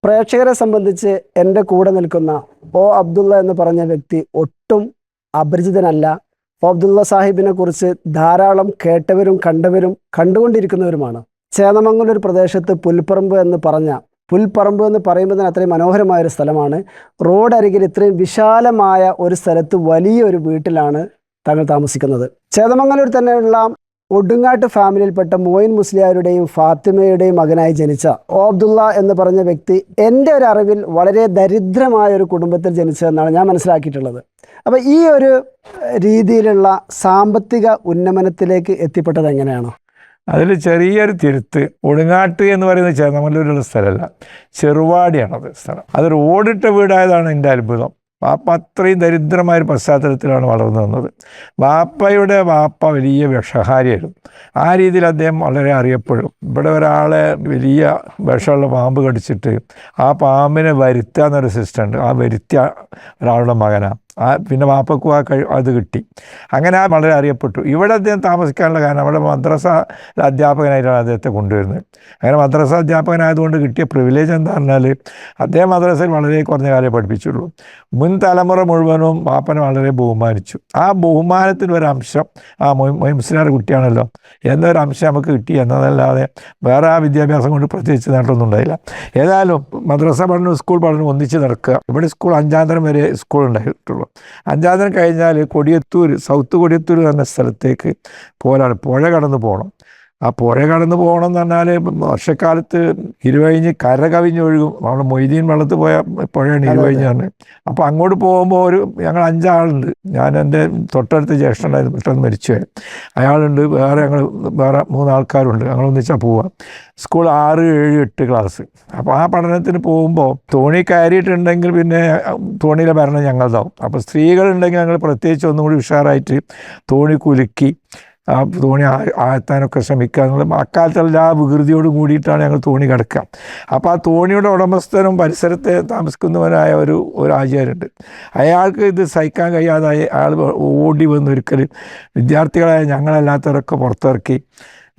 പ്രേക്ഷകരെ സംബന്ധിച്ച് എൻ്റെ കൂടെ നിൽക്കുന്ന അബ്ദുള്ള എന്ന് പറഞ്ഞ വ്യക്തി ഒട്ടും അപരിചിതനല്ല. അബ്ദുള്ള സാഹിബിനെ കുറിച്ച് ധാരാളം കേട്ടവരും കണ്ടവരും കണ്ടുകൊണ്ടിരിക്കുന്നവരുമാണ്. ചേന്നമംഗലൂർ പ്രദേശത്ത് പുൽപ്പറമ്പ് എന്ന് പറയുമ്പോൾ തന്നെ അത്രയും മനോഹരമായ ഒരു സ്ഥലമാണ്. റോഡ് അരികിൽ ഇത്രയും വിശാലമായ ഒരു സ്ഥലത്ത് വലിയൊരു വീട്ടിലാണ് താങ്കൾ താമസിക്കുന്നത്. ചേന്നമംഗലൂർ തന്നെയുള്ള ഒടുങ്ങാട്ട് ഫാമിലിയിൽപ്പെട്ട മോയിൻ മുസ്ലിയാരുടെയും ഫാത്തിമയുടെയും മകനായി ജനിച്ച അബ്ദുള്ള എന്ന് പറഞ്ഞ വ്യക്തി എൻ്റെ ഒരു അറിവിൽ വളരെ ദരിദ്രമായ ഒരു കുടുംബത്തിൽ ജനിച്ചതെന്നാണ് ഞാൻ മനസ്സിലാക്കിയിട്ടുള്ളത്. അപ്പോൾ ഈ ഒരു രീതിയിലുള്ള സാമ്പത്തിക ഉന്നമനത്തിലേക്ക് എത്തിപ്പെട്ടത് എങ്ങനെയാണോ? അതിൽ ചെറിയൊരു തിരുത്ത്. ഒടുങ്ങാട്ട് എന്ന് പറയുന്നത് ചേന്നമംഗലൂരുള്ള സ്ഥലമല്ല, ചെറുവാടിയാണത് സ്ഥലം. അതൊരു ഓടിട്ട വീടായതാണ് എൻ്റെ അത്ഭുതം. വാപ്പ അത്രയും ദരിദ്രമായൊരു പശ്ചാത്തലത്തിലാണ് വളർന്നു വന്നത്. വാപ്പയുടെ വാപ്പ വലിയ വിഷഹാരിയായിരുന്നു. ആ രീതിയിൽ അദ്ദേഹം വളരെ അറിയപ്പെടും. ഇവിടെ ഒരാളെ വലിയ വിഷമുള്ള പാമ്പ് കടിച്ചിട്ട് ആ പാമ്പിനെ വരുത്തുക എന്നൊരു സിസ്റ്റം ഉണ്ട്. ആ വരുത്തിയ ഒരാളുടെ മകനാണ്. പിന്നെ വാപ്പക്കും അത് കിട്ടി. അങ്ങനെ വളരെ അറിയപ്പെട്ടു. ഇവിടെ അദ്ദേഹം താമസിക്കാനുള്ള കാരണം അവിടെ മദ്രസ അധ്യാപകനായിട്ടാണ് അദ്ദേഹത്തെ കൊണ്ടുവരുന്നത്. അങ്ങനെ മദ്രസ അധ്യാപകനായതുകൊണ്ട് കിട്ടിയ പ്രിവിലേജ് എന്താ പറഞ്ഞാൽ അദ്ദേഹം മദ്രസയിൽ വളരെ കുറഞ്ഞ കാലം പഠിപ്പിച്ചുള്ളൂ. മുൻ തലമുറ മുഴുവനും വാപ്പനെ വളരെ ബഹുമാനിച്ചു. ആ ബഹുമാനത്തിന് ഒരംശം മുസ്ലിയാരുടെ കുട്ടിയാണല്ലോ എന്നൊരംശം നമുക്ക് കിട്ടി എന്നതല്ലാതെ വേറെ ആ വിദ്യാഭ്യാസം കൊണ്ട് പ്രത്യേകിച്ച് നേട്ടമൊന്നും ഉണ്ടായില്ല. ഏതായാലും മദ്രസ പഠനവും സ്കൂൾ പഠനവും ഒന്നിച്ച് നടക്കുക. ഇവിടെ സ്കൂൾ 5ാം തരം വരെ സ്കൂൾ ഉണ്ടായിട്ടുള്ളൂ. 5ാം തരം കഴിഞ്ഞാൽ കൊടിയത്തൂർ, സൗത്ത് കൊടിയത്തൂർ എന്ന സ്ഥലത്തേക്ക് പോലാണ്. പുഴ കടന്ന് പോകണം. ആ പുഴ കടന്ന് പോകണം എന്ന് പറഞ്ഞാൽ വർഷക്കാലത്ത് ഇരുവഴിഞ്ഞ് കര കവിഞ്ഞൊഴുകും. അവിടെ മൊയ്തീൻ വെള്ളത്ത് പോയ പുഴയാണ് ഇരുവഴിഞ്ഞ് പറഞ്ഞത്. അപ്പോൾ അങ്ങോട്ട് പോകുമ്പോൾ ഞങ്ങൾ 5 ആളുണ്ട്. ഞാൻ എൻ്റെ തൊട്ടടുത്ത് ജ്യേഷ്ഠനുണ്ടായിരുന്നു, പെട്ടെന്ന് മരിച്ചുപോയി. അയാളുണ്ട്, വേറെ 3 ആൾക്കാരുണ്ട്. ഞങ്ങൾ ഒന്നിച്ചാൽ പോവാം. School 6, 7, 8 class. അപ്പോൾ ആ പഠനത്തിന് പോകുമ്പോൾ തോണി കയറിയിട്ടുണ്ടെങ്കിൽ പിന്നെ തോണിയിലെ ഭരണം ഞങ്ങളതാവും. അപ്പോൾ സ്ത്രീകളുണ്ടെങ്കിൽ ഞങ്ങൾ പ്രത്യേകിച്ച് ഒന്നും കൂടി ഉഷാറായിട്ട് തോണി കുലുക്കി ആ തോണി ആഴ്ത്താനൊക്കെ ശ്രമിക്കുക എന്നുള്ള അക്കാലത്തുള്ള ആ വികൃതിയോട് കൂടിയിട്ടാണ് ഞങ്ങൾ തോണി കിടക്കുക. അപ്പോൾ ആ തോണിയുടെ ഉടമസ്ഥനും പരിസരത്തെ താമസിക്കുന്നവനായ ഒരു ആചാര്യനുണ്ട്. അയാൾക്ക് ഇത് സഹിക്കാൻ കഴിയാതായി അയാൾ ഓടി വന്ന് ഒരിക്കൽ വിദ്യാർത്ഥികളായ ഞങ്ങളല്ലാത്തവരൊക്കെ പുറത്തിറക്കി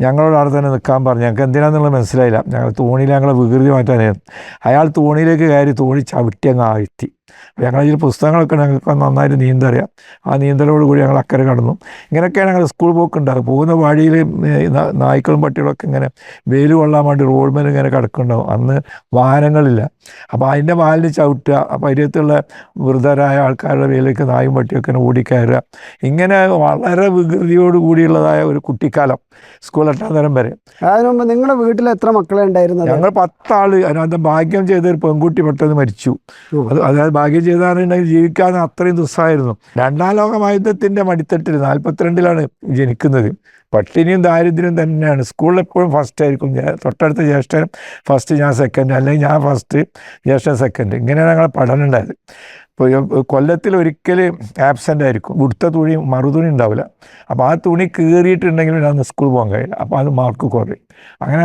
ഞങ്ങളോട് അവിടെ തന്നെ നിൽക്കാൻ പറഞ്ഞു. ഞങ്ങൾക്ക് എന്തിനാണെന്നുള്ളത് മനസ്സിലായില്ല. ഞങ്ങൾ തോണിയിൽ ഞങ്ങളെ വികൃതി മാറ്റാനായിരുന്നു. അയാൾ തോണിയിലേക്ക് കയറി തോണി ചവിട്ടി അങ്ങ് ആഴ്ത്തി. ഞങ്ങളതിൽ പുസ്തകങ്ങളൊക്കെ ഞങ്ങൾക്ക് നന്നായിട്ട് നീന്തറിയാം. ആ നീന്തലോട് കൂടി ഞങ്ങൾ അക്കരെ കടന്നു. ഇങ്ങനെയൊക്കെയാണ് ഞങ്ങൾ സ്കൂൾ പോക്കുണ്ടാകും. പോകുന്ന വഴിയിൽ നായ്ക്കളും പട്ടികളൊക്കെ ഇങ്ങനെ വെയിൽ കൊള്ളാൻ വേണ്ടി റോഡ് മേൽ ഇങ്ങനെ കിടക്കുന്നുണ്ടാവും. അന്ന് വാഹനങ്ങളില്ല. അപ്പോൾ അതിൻ്റെ വാലിന് ചവിട്ടുക, അപ്പോൾ അതിനകത്തുള്ള വൃദ്ധരായ ആൾക്കാരുടെ വെയിലേക്ക് നായും പട്ടിയൊക്കെ ഓടിക്കയറുക. ഇങ്ങനെ വളരെ വികൃതിയോട് കൂടിയുള്ളതായ ഒരു കുട്ടിക്കാലം സ്കൂൾ 8ാം തരം വരെ. അതിനു മുമ്പ് നിങ്ങളുടെ വീട്ടിൽ എത്ര മക്കളെ ഉണ്ടായിരുന്നത്? ഞങ്ങൾ 10 ആൾ. അതിനകത്ത് ഭാഗ്യം ചെയ്തൊരു പെൺകുട്ടി പെട്ടെന്ന് മരിച്ചു. അതായത് ഭാഗ്യം ചെയ്താണെന്നുണ്ടെങ്കിൽ ജീവിക്കാൻ അത്രയും ദുസ്സായിരുന്നു. 2ാം ലോക മഹായുദ്ധത്തിൻ്റെ മടിത്തട്ടിൽ 42-ലാണ് ജനിക്കുന്നത്. പട്ടിണിയും ദാരിദ്ര്യവും തന്നെയാണ്. സ്കൂളിൽ എപ്പോഴും ഫസ്റ്റ് ആയിരിക്കും. തൊട്ടടുത്ത ജ്യേഷ്ഠൻ ഫസ്റ്റ്, ഞാൻ സെക്കൻഡ്, അല്ലെങ്കിൽ ഞാൻ ഫസ്റ്റ്, ജ്യേഷ്ഠൻ സെക്കൻഡ്. ഇങ്ങനെയാണ് ഞങ്ങളെ പഠനം ഉണ്ടായത്. ഇപ്പോൾ കൊല്ലത്തിൽ ഒരിക്കൽ ആബ്സെൻ്റ് ആയിരിക്കും. ഉടുത്ത തുണി മറുതുണി ഉണ്ടാവില്ല. അപ്പോൾ ആ തുണി കീറിയിട്ടുണ്ടെങ്കിൽ അന്ന് സ്കൂൾ പോകാൻ കഴിയില്ല. അപ്പോൾ അത് മാർക്ക് കുറയും. അങ്ങനെ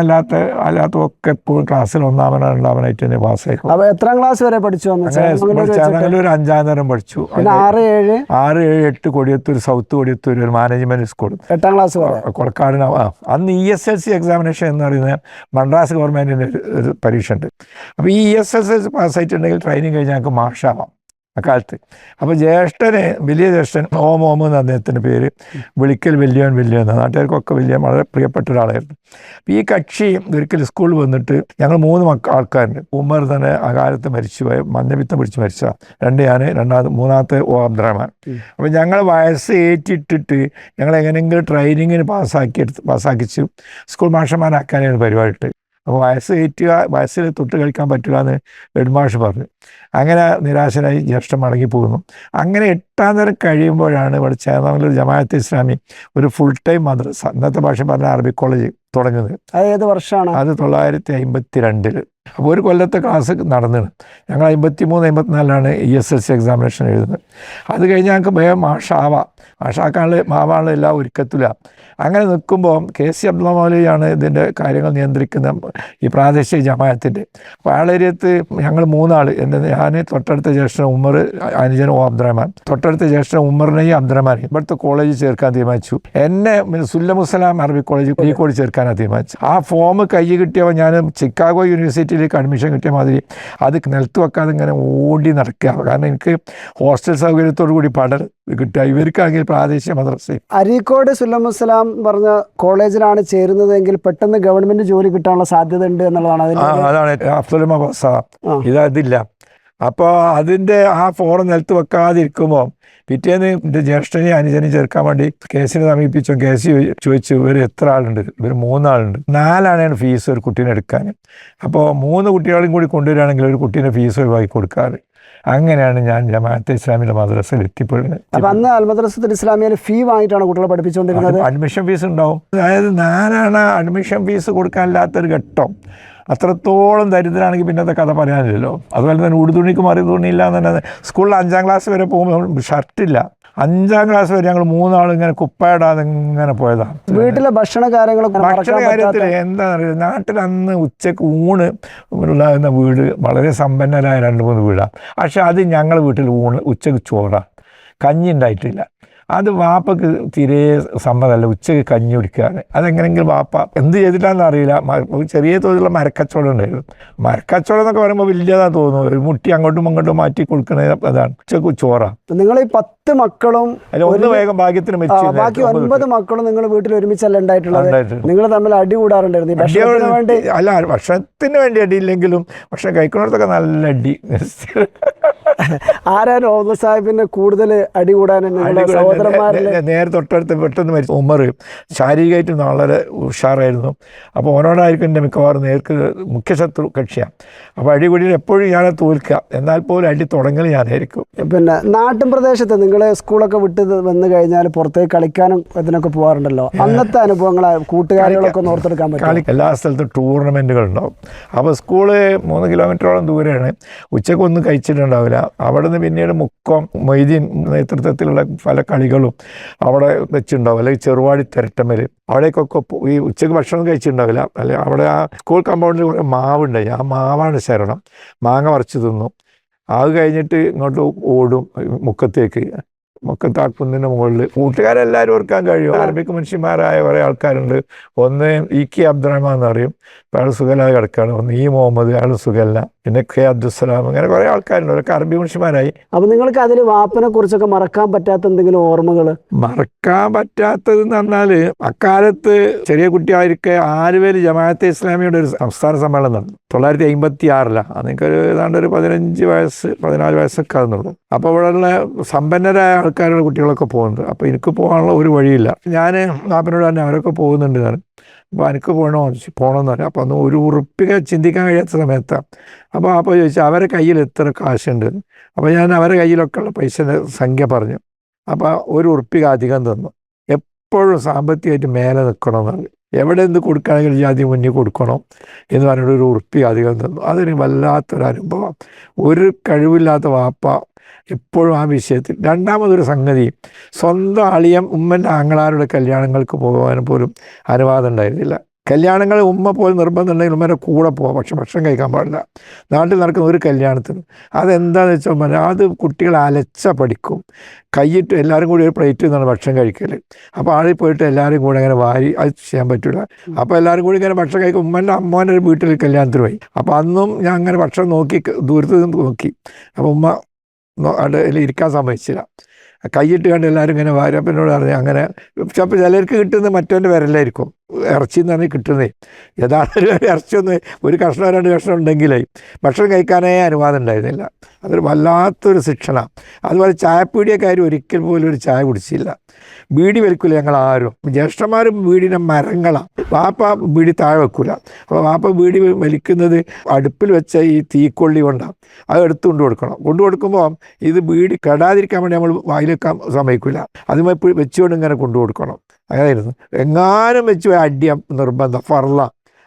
അല്ലാത്തതൊക്കെ എപ്പോഴും ക്ലാസ്സിൽ 1ാമനോ 2ാമനായിട്ട് തന്നെ പാസ്സായിരിക്കും. അപ്പോൾ എത്രാം ക്ലാസ് വരെ പഠിച്ചു? ചേന്നമംഗലൂർ 5ാം തരം പഠിച്ചു. 6, 7, 8 കൊടിയത്തൂർ, സൗത്ത് കൊടിയത്തൂർ ഒരു മാനേജ്മെൻറ്റ് സ്കൂൾ 8ാം ക്ലാസ് കൊടക്കാട്. അന്ന് ESLC എക്സാമിനേഷൻ എന്ന് പറയുന്നത് മദ്രാസ് ഗവൺമെൻറ്റിൻ്റെ ഒരു പരീക്ഷ ഉണ്ട്. അപ്പോൾ ഈ ESLC പാസ്സായിട്ടുണ്ടെങ്കിൽ ട്രെയിനിങ് കഴിഞ്ഞാൽ ഞങ്ങൾക്ക് മാഷാവാം അക്കാലത്ത്. അപ്പോൾ ജ്യേഷ്ഠന്, വലിയ ജ്യേഷ്ഠൻ ഓം എന്ന് അദ്ദേഹത്തിൻ്റെ പേര്, വിളിക്കൽ വലിയവൻ എന്നാണ്. നാട്ടുകാർക്കൊക്കെ വളരെ പ്രിയപ്പെട്ട ഒരാളായിരുന്നു. അപ്പോൾ ഈ കക്ഷി ഒരിക്കൽ സ്കൂളിൽ വന്നിട്ട് ഞങ്ങൾ 3 ആൾക്കാരുണ്ട്. ഉമ്മർ തന്നെ അകാലത്ത് മരിച്ചുപോയ, മഞ്ഞപ്പിത്തം പിടിച്ച് മരിച്ച. 2 ഞാൻ, മൂന്നാമത്തെ അബ്ദുറഹ്മാൻ. അപ്പോൾ ഞങ്ങൾ വയസ്സ് ഏറ്റിട്ടിട്ട് ഞങ്ങൾ എങ്ങനെയെങ്കിലും ട്രെയിനിങ്ങിന് പാസ്സാക്കിച്ച് സ്കൂൾ മാഷന്മാരാക്കാനാണ് പരിപാടി. അപ്പോൾ വയസ്സിൽ തൊട്ട് കളിക്കാൻ പറ്റില്ല എന്ന് ഹെഡ്മാഷ് പറഞ്ഞു. അങ്ങനെ നിരാശനായി ജ്യേഷ്ഠൻ മടങ്ങി പോകുന്നു. അങ്ങനെ 8ാം തരം കഴിയുമ്പോഴാണ് ഇവിടെ ചേന്നമംഗലൂർ ജമാഅത്തെ ഇസ്ലാമി ഒരു ഫുൾ ടൈം മദ്രസ, ഇന്നത്തെ ഭാഷ പറഞ്ഞ അറബിക് കോളേജ് തുടങ്ങുന്നത്. അത് ഏത് വർഷമാണ്? അത് 1952. അപ്പോൾ ഒരു കൊല്ലത്തെ ക്ലാസ് നടന്നിരുന്നു. ഞങ്ങൾ 53, 54-ലാണ് ESLC എക്സാമിനേഷൻ എഴുതുന്നത്. അത് കഴിഞ്ഞ് ഞങ്ങൾക്ക് വേഗം മാവാനുള്ള എല്ലാ ഒരുക്കത്തില്ല. അങ്ങനെ നിൽക്കുമ്പോൾ KC അബ്ദുള്ള മൗലവിയാണ് ഇതിൻ്റെ കാര്യങ്ങൾ നിയന്ത്രിക്കുന്ന ഈ പ്രാദേശിക ജമാഅത്തിൻ്റെ. അപ്പോൾ അയാളേരിയത്ത് ഞങ്ങൾ 3 ആൾ, ഞാൻ, തൊട്ടടുത്ത ജ്യേഷ്ഠൻ ഉമ്മർ, അനുജൻ അബ്ദുറഹ്മാൻ, തൊട്ടടുത്ത ജ്യേഷ്ഠൻ ഉമ്മറിനെയും അബ്ദുറഹ്മാനെയും ഇവിടുത്തെ കോളേജിൽ ചേർക്കാൻ തീരുമാനിച്ചു. എന്നെ സുല്ലമുസ്സലാം അറബിക് കോളേജ് കോഴിക്കോട് ചേർക്കാൻ കൊടുക്കാനാണ് തീരുമാനിച്ചത്. ആ ഫോം കൈ കിട്ടിയപ്പോൾ ഞാൻ ചിക്കാഗോ യൂണിവേഴ്സിറ്റിയിലേക്ക് അഡ്മിഷൻ കിട്ടിയ മാതിരി അത് നിലത്ത് വെക്കാതെ ഇങ്ങനെ ഓടി നടക്കുക. കാരണം എനിക്ക് ഹോസ്റ്റൽ സൗകര്യത്തോടു കൂടി പഠനം കിട്ടുക, ഇവർക്കാണെങ്കിൽ പ്രാദേശിക മദ്രസ. അരീക്കോട് സുല്ലമുസ്സലാം പറഞ്ഞ കോളേജിലാണ് ചേരുന്നതെങ്കിൽ പെട്ടെന്ന് ഗവൺമെന്റ് ജോലി കിട്ടാനുള്ള സാധ്യത ഉണ്ട് എന്നുള്ളതാണ് അതാണ് അഫ്സലുമ പാസ. ഇതില്ല. അപ്പോൾ അതിൻ്റെ ആ ഫോറം നിലത്ത് വെക്കാതിരിക്കുമ്പോൾ പിറ്റേന്ന് എൻ്റെ ജ്യേഷ്ഠനെയും അനുജനെയും ചേർക്കാൻ വേണ്ടി കേസിനെ സമീപിച്ചു. കേസ് ചോദിച്ചു ഇവർ എത്ര ആളുണ്ട്? ഇവർ 3 ആളുണ്ട്. 4 ആണാണ് ഫീസ് ഒരു കുട്ടീനെ എടുക്കാൻ. അപ്പോൾ 3 കുട്ടികളെയും കൂടി കൊണ്ടുവരികയാണെങ്കിൽ ഒരു കുട്ടീനെ ഫീസ് ഒഴിവാക്കി കൊടുക്കാറ്. അങ്ങനെയാണ് ഞാൻ ജമാഅത്തെ ഇസ്ലാമിയുടെ മദ്രസയിൽ എത്തിപ്പെടുന്നത്. അപ്പം അന്ന് അൽ മദ്രസത്തുൽ ഇസ്ലാമിയയിൽ ഫീ വാങ്ങിയിട്ടാണ് കുട്ടികളെ പഠിപ്പിച്ചുകൊണ്ടിരുന്നത്. അഡ്മിഷൻ ഫീസ് ഉണ്ടാവും. അതായത് 4 ആണ അഡ്മിഷൻ ഫീസ് കൊടുക്കാനില്ലാത്തൊരു ഘട്ടം. അത്രത്തോളം ദരിദ്രമാണെങ്കിൽ പിന്നത്തെ കഥ പറയാനില്ലല്ലോ. അതുപോലെ തന്നെ ഉടുതുണിക്ക് മറി തുണിയില്ല എന്ന് തന്നെ. സ്കൂളിൽ 5ാം ക്ലാസ് വരെ പോകുമ്പോൾ ഷർട്ടില്ല. 5ാം ക്ലാസ് വരെ ഞങ്ങൾ 3 ആളും ഇങ്ങനെ കുപ്പായിടാതെ ഇങ്ങനെ പോയതാണ്. വീട്ടിലെ ഭക്ഷണ കാര്യത്തിൽ എന്താണെന്നറിയില്ല. നാട്ടിൽ അന്ന് ഉച്ചക്ക് ഊണ് ഉണ്ടാകുന്ന വീട് വളരെ സമ്പന്നരായ 2-3 വീടാണ്. പക്ഷെ അത് ഞങ്ങൾ വീട്ടിൽ ഉച്ചക്ക് ചോറാണ്, കഞ്ഞി ഉണ്ടായിട്ടില്ല. അത് വാപ്പക്ക് തീരെ സമ്മതമല്ല ഉച്ചയ്ക്ക് കഞ്ഞി കുടിക്കുകയാണ്. അതെങ്ങനെയെങ്കിലും വാപ്പ എന്ത് ചെയ്തിട്ടാണെന്ന് അറിയില്ല. ചെറിയ തോതിലുള്ള മരക്കച്ചവടം ഉണ്ടായിരുന്നു. മരക്കച്ചവടം എന്നൊക്കെ പറയുമ്പോൾ വലിയതാണെന്ന് തോന്നുന്നു. ഒരു മുട്ടി അങ്ങോട്ടും ഇങ്ങോട്ടും മാറ്റി കൊടുക്കുന്നത് അതാണ്. ഉച്ചക്ക് ചോറാണ്. നിങ്ങൾ ഈ 10 മക്കളും ഒന്ന് വേഗം ഭാഗ്യത്തിന് ബാക്കി 9 മക്കളും നിങ്ങൾ വീട്ടിൽ ഒരുമിച്ചല്ല ഉണ്ടായിട്ടുള്ളത്. നിങ്ങൾ തമ്മിൽ അടി കൂടാറുണ്ടായിരുന്നു. അല്ല, ഭക്ഷണത്തിന് വേണ്ടി അടിയില്ലെങ്കിലും ഭക്ഷണം കഴിക്കുന്നിടത്തൊക്കെ നല്ല അടി. ആരാണ് ഓമർ സാഹിബിനെ കൂടുതൽ അടി കൂടാൻ? നേരെ തൊട്ടടുത്ത് പെട്ടെന്ന് മരിച്ചു ഉമർ ശാരീരികമായിട്ട് വളരെ ഉഷാറായിരുന്നു. അപ്പോൾ ഓനോടായിരിക്കും എൻ്റെ മിക്കവാറും നേർക്ക് മുഖ്യശത്രു കക്ഷിയാണ്. അപ്പോൾ അടി കൂടി എപ്പോഴും ഞാനെ തോൽക്കുക, എന്നാൽ പോലും അടി തുടങ്ങൽ ഞാനായിരിക്കും. പിന്നെ നാട്ടിൻ പ്രദേശത്ത് നിങ്ങൾ സ്കൂളൊക്കെ വിട്ട് വന്നു കഴിഞ്ഞാൽ പുറത്തേക്ക് കളിക്കാനും ഇതിനൊക്കെ പോകാറുണ്ടല്ലോ. അന്നത്തെ അനുഭവങ്ങൾ കൂട്ടുകാരികളൊക്കെ ഒന്ന് ഓർത്തെടുക്കാൻ പറ്റും. എല്ലാ സ്ഥലത്തും ടൂർണമെൻറ്റുകൾ ഉണ്ടാവും. അപ്പോൾ സ്കൂള് 3 കിലോമീറ്ററോളം ദൂരെയാണ്. ഉച്ചക്കൊന്നും കഴിച്ചിട്ടുണ്ടാവില്ല. അവിടെ നിന്ന് പിന്നീട് മുക്കം മൊയ്തീൻ നേതൃത്വത്തിലുള്ള പല കളികളും അവിടെ വെച്ചിട്ടുണ്ടാവും. അല്ലെങ്കിൽ ചെറുവാടി തിരട്ടമേൽ അവിടേക്കൊക്കെ ഈ ഉച്ചയ്ക്ക് ഭക്ഷണം കഴിച്ചിട്ടുണ്ടാവില്ല. അല്ലെങ്കിൽ അവിടെ ആ സ്കൂൾ കമ്പൗണ്ടിൽ കുറേ മാവുണ്ടായി. ആ മാവാണ് ശരണം. മാങ്ങ പറിച്ച് തിന്നും. അത് കഴിഞ്ഞിട്ട് ഇങ്ങോട്ട് ഓടും മുക്കത്തേക്ക്. മുക്കത്ത് ആ കുന്നിൻ്റെ മുകളിൽ കൂട്ടുകാരെല്ലാവരും ഓർക്കാൻ കഴിയും. അറബിക് മനുഷ്യന്മാരായ കുറേ ആൾക്കാരുണ്ട്. ഒന്ന് ഇ.കെ. അബ്ദുറഹ്മാൻ എന്ന് പറയും, അയാൾ സുഖലായി കിടക്കുകയാണ്. ഒന്ന് ഇ. മുഹമ്മദ്, അയാൾ സുഖല്ല. പിന്നെ കെ. അബ്ദുസ്സലാം, അങ്ങനെ കുറേ ആൾക്കാരുണ്ട്. അവരൊക്കെ അറബി മനുഷ്യന്മാരായി. അപ്പം നിങ്ങൾക്ക് അതിൽ വാപ്പനെ കുറിച്ചൊക്കെ മറക്കാൻ പറ്റാത്ത എന്തെങ്കിലും ഓർമ്മകൾ? മറക്കാൻ പറ്റാത്തതെന്ന് പറഞ്ഞാൽ അക്കാലത്ത് ചെറിയ കുട്ടിയായിരിക്കെ ആലുവയിൽ ജമാഅത്തെ ഇസ്ലാമിയുടെ ഒരു സംസ്ഥാന സമ്മേളനം നടന്നു. 1956. അതെനിക്കൊരു ഏതാണ്ട് ഒരു 15 വയസ്സ് 14 വയസ്സൊക്കെ ആകുന്നുള്ളൂ. അപ്പോൾ ഇവിടെയുള്ള സമ്പന്നരായ ആൾക്കാരുടെ കുട്ടികളൊക്കെ പോകുന്നുണ്ട്. അപ്പോൾ എനിക്ക് പോകാനുള്ള ഒരു വഴിയില്ല. ഞാൻ നാപ്പനോട് തന്നെ അവരൊക്കെ പോകുന്നുണ്ട്. ഞാൻ അപ്പോൾ എനിക്ക് പോകണമെന്ന് പറഞ്ഞു. അപ്പോൾ അന്ന് ഒരു ഉറുപ്പിക ചിന്തിക്കാൻ കഴിയാത്ത സമയത്താണ്. അപ്പോൾ ചോദിച്ചു അവരെ കയ്യിൽ എത്ര കാശുണ്ട്. അപ്പോൾ ഞാൻ അവരുടെ കയ്യിലൊക്കെ ഉള്ള പൈസയുടെ സംഖ്യ പറഞ്ഞു. അപ്പോൾ 1 ഉറുപ്പിക അധികം തന്നു. എപ്പോഴും സാമ്പത്തികമായിട്ട് മേലെ നിൽക്കണമെന്ന്. എവിടെ എന്ത് കൊടുക്കുകയാണെങ്കിൽ ജാതി മുന്നിൽ കൊടുക്കണം എന്ന് പറഞ്ഞിട്ട് 1 ഉറുപ്പിക അധികം തന്നു. അതൊരു വല്ലാത്തൊരനുഭവം. ഒരു കഴിവില്ലാത്ത വാപ്പ എപ്പോഴും ആ വിഷയത്തിൽ. രണ്ടാമതൊരു സംഗതി, സ്വന്തം അളിയൻ ഉമ്മൻ്റെ ആങ്ങളാരുടെ കല്യാണങ്ങൾക്ക് പോകാൻ പോലും അനുവാദം ഉണ്ടായിരുന്നില്ല. കല്യാണങ്ങൾ ഉമ്മ പോലും നിർബന്ധമുണ്ടെങ്കിൽ ഉമ്മയുടെ കൂടെ പോകാം, പക്ഷെ ഭക്ഷണം കഴിക്കാൻ പാടില്ല. നാട്ടിൽ നടക്കുന്ന ഒരു കല്യാണത്തിന് അതെന്താണെന്ന് വെച്ചാൽ പറഞ്ഞാൽ അത് കുട്ടികൾ അലച്ച പഠിക്കും. കൈയിട്ട് എല്ലാവരും കൂടി ഒരു പ്ലേറ്റിൽ നിന്നാണ് ഭക്ഷണം കഴിക്കൽ. അപ്പോൾ ആളിൽ പോയിട്ട് എല്ലാവരും കൂടെ അങ്ങനെ വാരി അത് ചെയ്യാൻ പറ്റില്ല. അപ്പോൾ എല്ലാവരും കൂടി ഇങ്ങനെ ഭക്ഷണം കഴിക്കും. ഉമ്മൻ്റെ അമ്മേൻ്റെ ഒരു വീട്ടിൽ കല്യാണത്തിന് പോയി. അപ്പോൾ അന്നും ഞാൻ അങ്ങനെ ഭക്ഷണം നോക്കി ദൂരത്ത് നിന്ന് നോക്കി. അപ്പോൾ ഉമ്മ അവിടെ ഇരിക്കാൻ സമ്മതിച്ചില്ല. കൈയിട്ട് കണ്ട് എല്ലാവരും ഇങ്ങനെ വാരി. അപ്പം എന്നോട് പറഞ്ഞു അങ്ങനെ ചിലപ്പോൾ ചിലർക്ക് കിട്ടുന്നത് മറ്റവൻ്റെ വിരലായിരിക്കും. ഇറച്ചി എന്ന് പറഞ്ഞാൽ കിട്ടുന്നേ യഥാർത്ഥ ഇറച്ചിയൊന്നും ഒരു കഷ്ണം 2 കഷ്ണം ഉണ്ടെങ്കിലേ ഭക്ഷണം കഴിക്കാനേ അനുവാദം ഉണ്ടായിരുന്നില്ല. അതൊരു വല്ലാത്തൊരു ശിക്ഷണം. അതുപോലെ ചായപ്പീടിയക്കാർ ഒരിക്കൽ പോലും ഒരു ചായ കുടിച്ചില്ല. ബീഡി വലിക്കില്ല ഞങ്ങൾ ആരും. ജ്യേഷ്ഠന്മാരും ബീഡിൻ്റെ മരങ്ങളാണ്. വാപ്പ ബീഡി താഴെ വെക്കില്ല. അപ്പോൾ വാപ്പ ബീഡി വലിക്കുന്നത് അടുപ്പിൽ വെച്ച ഈ തീക്കൊള്ളി കൊണ്ടാണ്. അത് എടുത്ത് കൊണ്ടുകൊടുക്കുമ്പോൾ ഇത് ബീഡി കെടാതിരിക്കാൻ വേണ്ടി നമ്മൾ വായിലെക്കാൻ സമ്മതിക്കില്ല. അതുമായി വെച്ചുകൊണ്ട് ഇങ്ങനെ കൊണ്ടുകൊടുക്കണം. അങ്ങനെയായിരുന്നു. എങ്ങാനും വെച്ച് അടിയം നിർബന്ധം ഫർള.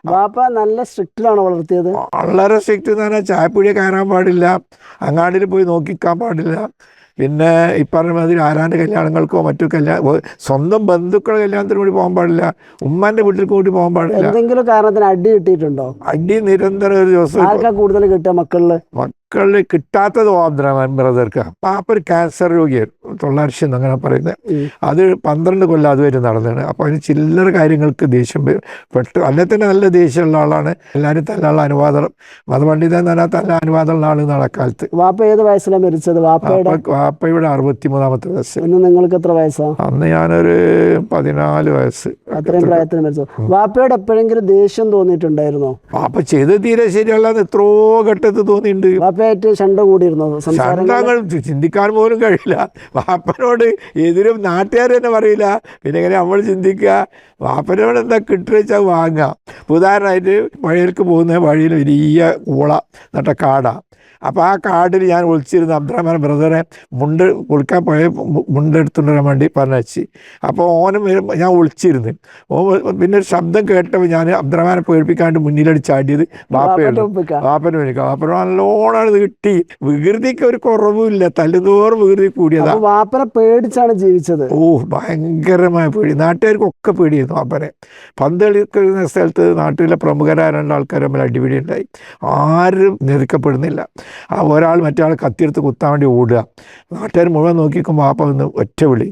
വാപ്പ നല്ല സ്ട്രിക്റ്റിലാണോ വളർത്തിയത്? വളരെ സ്ട്രിക്റ്റ് എന്ന് പറഞ്ഞാൽ ചായപ്പീടിയ കയറാൻ പാടില്ല, അങ്ങാടിയിൽ പോയി നോക്കിക്കാൻ പാടില്ല. പിന്നെ ഈ പറഞ്ഞ മാതിരി ആരാൻ്റെ കല്യാണങ്ങൾക്കോ മറ്റു സ്വന്തം ബന്ധുക്കളുടെ കല്യാണത്തിന് കൂടി പോകാൻ പാടില്ല, ഉമ്മാൻ്റെ വീട്ടിൽ കൂടി പോകാൻ പാടില്ല. എന്തെങ്കിലും കാരണത്തിന് അടി കിട്ടിയിട്ടുണ്ടോ? അടി നിരന്തരം ഒരു ദിവസം. ആർക്കാ കൂടുതൽ കിട്ടുക? മക്കളില് കിട്ടാത്തത് അബ്ദുറഹ്മാൻ ബ്രദർക്ക്. പാപ്പ ഒരു ക്യാൻസർ രോഗിയായിരുന്നു, 900 അങ്ങനെ പറയുന്നത്. അത് 12 കൊല്ലം അതുവരെ നടന്നതാണ്. അപ്പോൾ അതിന് ചില്ലറ കാര്യങ്ങൾക്ക് ദേഷ്യം പെട്ട്, അല്ലെ തന്നെ നല്ല ദേഷ്യമുള്ള ആളാണ്. എല്ലാവരും തല്ലുള്ള അനുവാദം, മതപണ്ഡിതൻ എന്ന് പറഞ്ഞാൽ തല്ല അനുവാദമുള്ള ആളെന്നാണ് അക്കാലത്ത്. വാപ്പ ഏത് വയസ്സിലാണ് മരിച്ചത്? വാപ്പയുടെ 63-ാമത്തെ വയസ്സ്. ഇന്ന് നിങ്ങൾക്ക് എത്ര വയസ്സാ? അന്ന് ഞാനൊരു 14 വയസ്സ്. അത്രയും പ്രായത്തിൽ മരിച്ചത്. വാപ്പയോട് എപ്പോഴെങ്കിലും ദേഷ്യം തോന്നിയിട്ടുണ്ടായിരുന്നോ? വാപ്പ ചെയ്ത് തീരെ ശരിയല്ലാന്ന് എത്രയോ ഘട്ടത്തിൽ തോന്നിയിട്ടുണ്ട്. വാപ്പയായിട്ട് ശണ്ട കൂടിയിരുന്നോ? ശണ്ടങ്ങൾ ചിന്തിക്കാൻ പോലും കഴിയില്ല. വാപ്പനോട് എതിരും നാട്ടുകാർ തന്നെ പറയില്ല, പിന്നെ എങ്ങനെ നമ്മൾ ചിന്തിക്കുക? വാപ്പനോട് എന്താ കിട്ടുവെച്ചാൽ വാങ്ങാം. ഉദാഹരണമായിട്ട് വഴിയിലേക്ക് പോകുന്ന വഴിയിൽ വലിയ ഊള നട്ട കാടാണ്. അപ്പോൾ ആ കാടിൽ ഞാൻ ഒളിച്ചിരുന്ന അബ്ദുറഹ്മാൻ ബ്രദറെ കുളിക്കാൻ പോയ മുണ്ടെടുത്തുകൊണ്ട് വരാൻ വേണ്ടി പറഞ്ഞയച്ച്. അപ്പോൾ ഓനും ഞാൻ ഒളിച്ചിരുന്ന്. പിന്നെ ഒരു ശബ്ദം കേട്ടപ്പോൾ ഞാൻ അബ്ദുറഹ്മാനെ പേടിപ്പിക്കാണ്ട് മുന്നിലടിച്ച് ചാടിയത് വാപ്പയാണ്. വാപ്പന് വേണിക്കാം. വാപ്പന നല്ലോണം ഇത് കിട്ടി. വികൃതിക്ക് ഒരു കുറവുമില്ല, തല്ലുതോറും വികൃതി കൂടിയതാ. വാപ്പനെ പേടിച്ചാണ് ജീവിച്ചത്. ഭയങ്കരമായ പേടി. നാട്ടുകാർക്കൊക്കെ പേടിയായിരുന്നു വാപ്പനെ. പന്ത് കളിക്കുന്ന സ്ഥലത്ത് നാട്ടിലെ പ്രമുഖരായ 2 ആൾക്കാർ തമ്മിൽ അടിപിടി ഉണ്ടായി. ആരും നിരക്കപ്പെടുന്നില്ല. ആ ഒരാൾ മറ്റേ കത്തിയെടുത്ത് കുത്താൻ വേണ്ടി ഓടുക. നാട്ടുകാർ മുഴുവൻ നോക്കിക്കുമ്പോൾ വാപ്പ വന്ന് ഒറ്റ വിളി,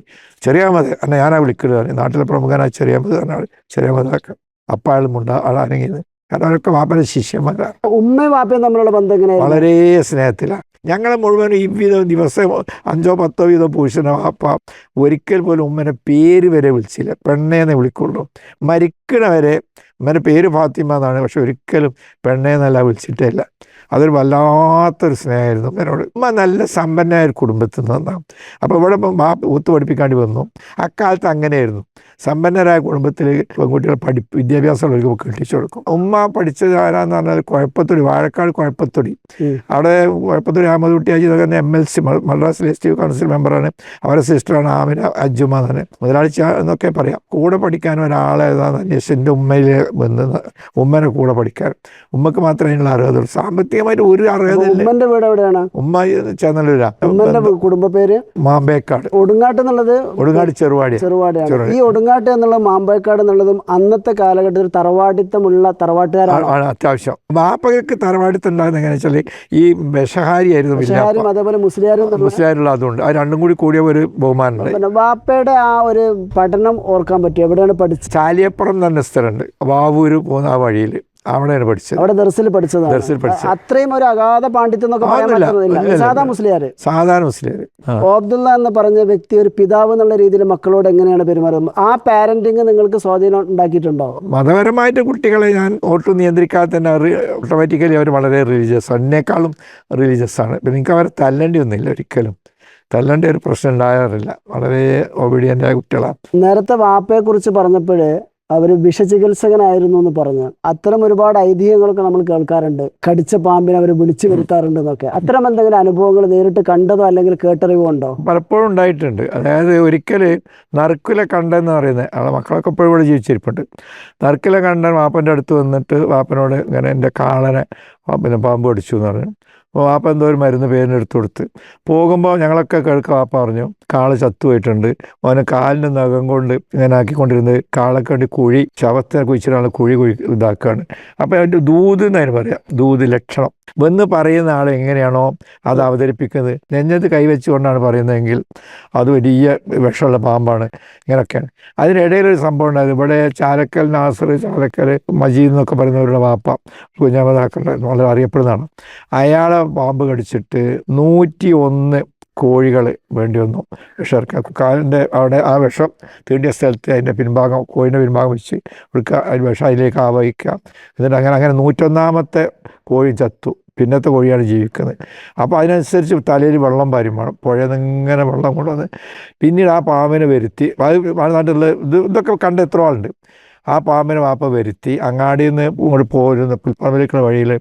ചെറിയാമത് എന്നെ ഞാനാ വിളിക്കുന്നത്. നാട്ടിലെ പ്രമുഖനായ ചെറിയാമത് പറഞ്ഞാൽ ചെറിയാമതാക്കാം. അപ്പം ആൾ അനങ്ങിയത്. കാരണം അവരൊക്കെ വാപ്പയുടെ ശിഷ്യന്മാരാണ്. ഉമ്മയും വാപ്പയും തമ്മിലുള്ള ബന്ധം എങ്ങനെയാണ്? വളരെ സ്നേഹത്തിലാണ്. ഞങ്ങളെ മുഴുവൻ ഈ ദിവസം 5-10 വീതം പൂശണ വാപ്പ ഒരിക്കൽ പോലും ഉമ്മനെ പേര് വരെ വിളിച്ചില്ല, പെണ്ണേന്നെ വിളിക്കുള്ളൂ. മരിക്കണവരെ ഉമ്മൻ്റെ പേര് ഫാത്തിമ എന്നാണ്, പക്ഷെ ഒരിക്കലും പെണ്ണേന്നല്ല വിളിച്ചിട്ടേ ഇല്ല. അതൊരു വല്ലാത്തൊരു സ്നേഹമായിരുന്നു എന്നോട്. ഉമ്മ നല്ല സമ്പന്നമായ ഒരു കുടുംബത്തിൽ നിന്നാണ്. അപ്പോൾ ഇവിടെ ഊത്ത് പഠിപ്പിക്കാണ്ടി വന്നു. അക്കാലത്ത് അങ്ങനെയായിരുന്നു. സമ്പന്നരായ കുടുംബത്തിൽ പെൺകുട്ടികൾ വിദ്യാഭ്യാസമുള്ളവർക്ക് കെട്ടിച്ചു കൊടുക്കും. ഉമ്മ പഠിച്ചത് ആരാന്ന് പറഞ്ഞാൽ കുഴപ്പത്തൊടി, വാഴക്കാട് കുഴപ്പത്തൊടി. അവിടെ കുഴപ്പത്തൊടി അഹമ്മദ് കുട്ടിയാജി തന്നെ MLC മദ്രാസ് ലെജിസ്ലേറ്റീവ് കൗൺസിൽ മെമ്പറാണ്. അവരുടെ സിസ്റ്ററാണ് ആമിന അജ്ജുമ തന്നെ, മുതലാളിച്ച എന്നൊക്കെ പറയാം. കൂടെ പഠിക്കാൻ ഒരാളേതാന്ന് അന്വേഷിച്ച് എൻ്റെ ഉമ്മയിലെ വന്ന് ഉമ്മനെ കൂടെ പഠിക്കാൻ. ഉമ്മക്ക് മാത്രമേ അതിനുള്ള അർഹതയുള്ളൂ. സാമ്പത്തികമായിട്ട് ഒരു അർഹതയില്ല. ഉമ്മന്റെ വീട് എവിടെയാണ്? ഉമ്മ ചെന്നല്ലൂരാ. ഉമ്മന്റെ കുടുംബ പേര് മാമ്പേക്കാട്. ഒടുങ്ങാട്ട് എന്നുള്ളത് ഒടുങ്ങാട് ചെറുവാടിയാണ്. ഈ ഒടുങ്ങാട്ട് എന്നുള്ള മാമ്പേക്കാട് എന്നുള്ളതും അന്നത്തെ കാലഘട്ടത്തിൽ തറവാടിത്തമുള്ള തറവാട്ടുകാരാണ് അത്യാവശ്യം. വാപ്പകൾക്ക് തറവാടിത്തം ഉണ്ടാകുന്ന എങ്ങനെയാ വെച്ചാൽ ഈ വിഷഹാരിയായിരുന്നു. അതേപോലെ മുസ്ലിയാരുള്ള അതുകൊണ്ട് ആ രണ്ടും കൂടി കൂടിയ ഒരു ബഹുമാനം. വാപ്പയുടെ ആ ഒരു പഠനം ഓർക്കാൻ പറ്റും. എവിടെയാണ് പഠിച്ചത്? ചാലിയപ്പുറം തന്നെ സ്ഥലമുണ്ട്, വാവൂര് പോകുന്ന ആ വഴിയിൽ. അവിടെയാണ് പഠിച്ചത്. അവിടെ ദർസിൽ പഠിച്ചത്. അത്രയും ഒരു അഗാധ പാണ്ഡിത്യം എന്നൊക്കെ പറയാൻ സാധാരണ മുസ്ലിയാർ. അബ്ദുള്ള എന്ന് പറഞ്ഞ വ്യക്തി ഒരു പിതാവ് എന്നുള്ള രീതിയിൽ മക്കളോട് എങ്ങനെയാണ് പെരുമാറുന്നത്? ആ പാരന്റിങ് നിങ്ങൾക്ക് സ്വാധീനം ഉണ്ടാക്കിയിട്ടുണ്ടോ? മതപരമായിട്ട് കുട്ടികളെ ഞാൻ ഒട്ടും നിയന്ത്രിക്കാതെ തന്നെ ഓട്ടോമാറ്റിക്കലി അവർ വളരെ റിലീജിയസ്, എന്നേക്കാളും റിലീജിയസ് ആണ്. പിന്നെ എനിക്ക് അവരെ തല്ലേണ്ടി ഒന്നുമില്ല, ഒരിക്കലും തല്ലേണ്ട ഒരു പ്രശ്നം ഉണ്ടാകാറില്ല. വളരെ ഒബീഡിയൻ്റായ കുട്ടികളാണ്. നേരത്തെ വാപ്പയെ കുറിച്ച് പറഞ്ഞപ്പോൾ അവർ വിഷചികിത്സകനായിരുന്നു എന്ന് പറഞ്ഞു. അത്തരം ഒരുപാട് ഐതിഹ്യങ്ങളൊക്കെ നമ്മൾ കേൾക്കാറുണ്ട്. കടിച്ച പാമ്പിനെ അവർ വിളിച്ചു വരുത്താറുണ്ട് എന്നൊക്കെ. അത്തരം എന്തെങ്കിലും അനുഭവങ്ങൾ നേരിട്ട് കണ്ടതോ അല്ലെങ്കിൽ കേട്ടറിവോ ഉണ്ടോ? പലപ്പോഴും ഉണ്ടായിട്ടുണ്ട്. അതായത് ഒരിക്കൽ നറുക്കിലെ കണ്ടെന്ന് പറയുന്നത്, അവളെ മക്കളൊക്കെ എപ്പോഴും ഇവിടെ ജീവിച്ചിരിപ്പുണ്ട്. നറുക്കിലെ കണ്ടൻ വാപ്പൻ്റെ അടുത്ത് വന്നിട്ട് വാപ്പനോട് ഇങ്ങനെ എൻ്റെ കാളനെ പിന്നെ പാമ്പ് കടിച്ചു എന്ന് പറഞ്ഞു. അപ്പോൾ വാപ്പ എന്തോ ഒരു മരുന്ന് പേരിനെടുത്ത് കൊടുത്ത് പോകുമ്പോൾ ഞങ്ങളൊക്കെ കേൾക്കുക. വാപ്പ പറഞ്ഞു കാള് ചത്തുപോയിട്ടുണ്ട്. അവന് കാലിന് നഖം കൊണ്ട് ഇങ്ങനെ ആക്കിക്കൊണ്ടിരുന്നത് കാളൊക്കെ വേണ്ടി കുഴി ശവത്തെ കുഴിച്ചിട്ടാണ് കുഴി ഇതാക്കുകയാണ്. അപ്പോൾ അതിൻ്റെ ദൂത് എന്നതിന് പറയാം, ദൂത് ലക്ഷണം വന്ന് പറയുന്ന ആൾ എങ്ങനെയാണോ അത് അവതരിപ്പിക്കുന്നത്, നെഞ്ഞത്ത് കൈവച്ചുകൊണ്ടാണ് പറയുന്നതെങ്കിൽ അത് വലിയ വിഷമുള്ള പാമ്പാണ്, ഇങ്ങനെയൊക്കെയാണ്. അതിനിടയിലൊരു സംഭവം ഉണ്ടായത്. ഇവിടെ ചാലക്കൽ നാസർ, ചാലക്കൽ മജീദ് എന്നൊക്കെ പറയുന്നവരുടെ വാപ്പ കുഞ്ഞാമതാക്കുണ്ടായിരുന്നു, വളരെ അറിയപ്പെടുന്നതാണ്. അയാളെ പാമ്പ് കടിച്ചിട്ട് 101 കോഴികൾ വേണ്ടി വന്നു വിഷർക്കാൻ. കാലിൻ്റെ അവിടെ ആ വിഷം തീണ്ടിയ സ്ഥലത്ത് അതിൻ്റെ പിൻഭാഗം, കോഴിൻ്റെ പിൻഭാഗം വെച്ച് കൊടുക്കുക, അതിന് വിഷം അതിലേക്ക് ആവഹിക്കുക. എന്നിട്ട് അങ്ങനെ 101ാമത്തെ കോഴി ചത്തു. പിന്നത്തെ കോഴിയാണ് ജീവിക്കുന്നത്. അപ്പോൾ അതിനനുസരിച്ച് തലയിൽ വെള്ളം പാരും വേണം. പുഴയിൽ നിന്ന് ഇങ്ങനെ വെള്ളം കൊണ്ടുവന്ന് പിന്നീട് ആ പാമ്പിനെ വരുത്തി, നാട്ടിലുള്ള ഇതൊക്കെ കണ്ട് എത്ര ആളുണ്ട്. ആ പാമ്പിനെ വാപ്പ വരുത്തി അങ്ങാടിയിൽ നിന്ന് ഇങ്ങോട്ട് പോരുന്ന പുൽപ്പറമ്പിലേക്കുള്ള വഴിയിൽ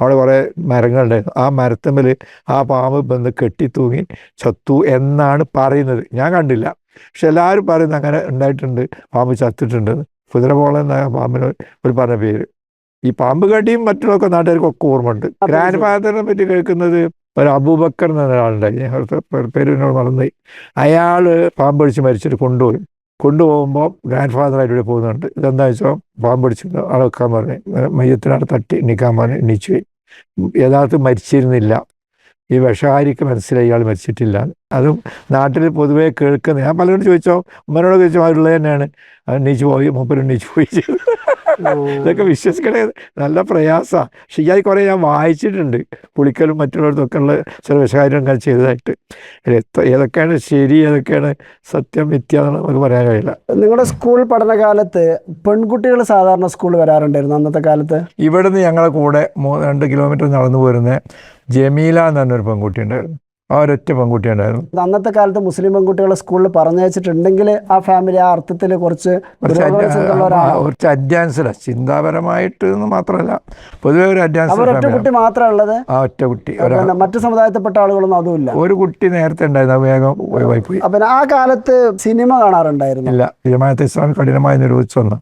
അവിടെ കുറേ മരങ്ങളുണ്ടായിരുന്നു. ആ മരത്തമ്മിൽ ആ പാമ്പ് വന്ന് കെട്ടിത്തൂങ്ങി ചത്തു എന്നാണ് പറയുന്നത്. ഞാൻ കണ്ടില്ല, പക്ഷെ എല്ലാവരും പറയുന്നത് അങ്ങനെ ഉണ്ടായിട്ടുണ്ട്, പാമ്പ് ചത്തിട്ടുണ്ട്. കുതിരപോള എന്ന പാമ്പിന് ഒരു പറഞ്ഞ പേര്. ഈ പാമ്പ് കടിയും മറ്റുള്ളതൊക്കെ നാട്ടുകാർക്കൊക്കെ ഓർമ്മയുണ്ട്. ഗ്രാൻഡ് ഫാദറിനെ പറ്റി കേൾക്കുന്നത് ഒരു അബൂബക്കർ എന്ന ഒരാളുണ്ടായി, പേര് എന്നോട് മറന്നുപോയി. അയാൾ പാമ്പ് പിടിച്ച് മരിച്ചിട്ട് കൊണ്ടുപോകുമ്പോൾ ഗ്രാൻഡ് ഫാദറായിട്ട് ഇവിടെ പോകുന്നുണ്ട്. ഇതെന്താ വെച്ചാൽ പാമ്പ് പിടിച്ചിട്ട് ആളെ വെക്കാൻ പറഞ്ഞു, മയ്യത്തിനവിടെ തട്ടി എണ്ണിക്കാൻ പറഞ്ഞു, എണ്ണിച്ചു പോയി. യഥാർത്ഥം മരിച്ചിരുന്നില്ല. ഈ വിഷഹാരിക്ക് മനസ്സിലായി ഇയാൾ മരിച്ചിട്ടില്ല. അതും നാട്ടിൽ പൊതുവേ കേൾക്കുന്നത്. ഞാൻ പലരോട് ചോദിച്ചോ, ഉമ്മനോട് ചോദിച്ചോ, അവരുള്ളത് തന്നെയാണ്. അത് എണ്ണീച്ച് പോയി, മൂപ്പര് എണ്ണീച്ച് പോയി ചെയ്തു. ഇതൊക്കെ വിശ്വസിക്കണേ നല്ല പ്രയാസമാണ്. പക്ഷേ ഈ കുറേ ഞാൻ വായിച്ചിട്ടുണ്ട്, പുളിക്കലും മറ്റുള്ളവർക്കൊക്കെ ഉള്ള ചില വിഷകാര്യങ്ങൾ ചെയ്തതായിട്ട്. ഏതൊക്കെയാണ് ശരി, ഏതൊക്കെയാണ് സത്യം, മിഥ്യ എന്ന് നമുക്ക് പറയാൻ കഴിയില്ല. നിങ്ങളുടെ സ്കൂൾ പഠനകാലത്ത് പെൺകുട്ടികൾ സാധാരണ സ്കൂളിൽ വരാറുണ്ടായിരുന്നു അന്നത്തെ കാലത്ത്? ഇവിടുന്ന് ഞങ്ങളെ കൂടെ 2 കിലോമീറ്റർ നടന്നു പോരുന്ന ജമീല എന്ന് പറഞ്ഞൊരു പെൺകുട്ടി ഉണ്ടായിരുന്നു. ആ ഒരൊറ്റ പെൺകുട്ടി ഉണ്ടായിരുന്നു. അന്നത്തെ കാലത്ത് മുസ്ലിം പെൺകുട്ടികളെ സ്കൂളിൽ പറഞ്ഞയച്ചിട്ടുണ്ടെങ്കിൽ ആ ഫാമിലി ആ അർത്ഥത്തിൽ കുറച്ച് അഡ്വാൻസ്ഡാണ് ചിന്താപരമായിട്ട് എന്ന് മാത്രമല്ല, പൊതുവെ ഒരു അഡ്വാൻസ്. ഒറ്റ കുട്ടി മാത്രമേ ഉള്ളത്? ആ ഒറ്റ കുട്ടി. മറ്റു സമുദായത്തിൽപ്പെട്ട ആളുകളൊന്നും അതുമില്ല? ഒരു കുട്ടി നേരത്തെ ഉണ്ടായിരുന്നു, വേഗം ഒഴിവായി പോയി. അപ്പം ആ കാലത്ത് സിനിമ കാണാറുണ്ടായിരുന്നു? ഇല്ല, ജമാഅത്തെ ഇസ്ലാമി കഠിനമായി നിരോധിച്ചു വന്നു.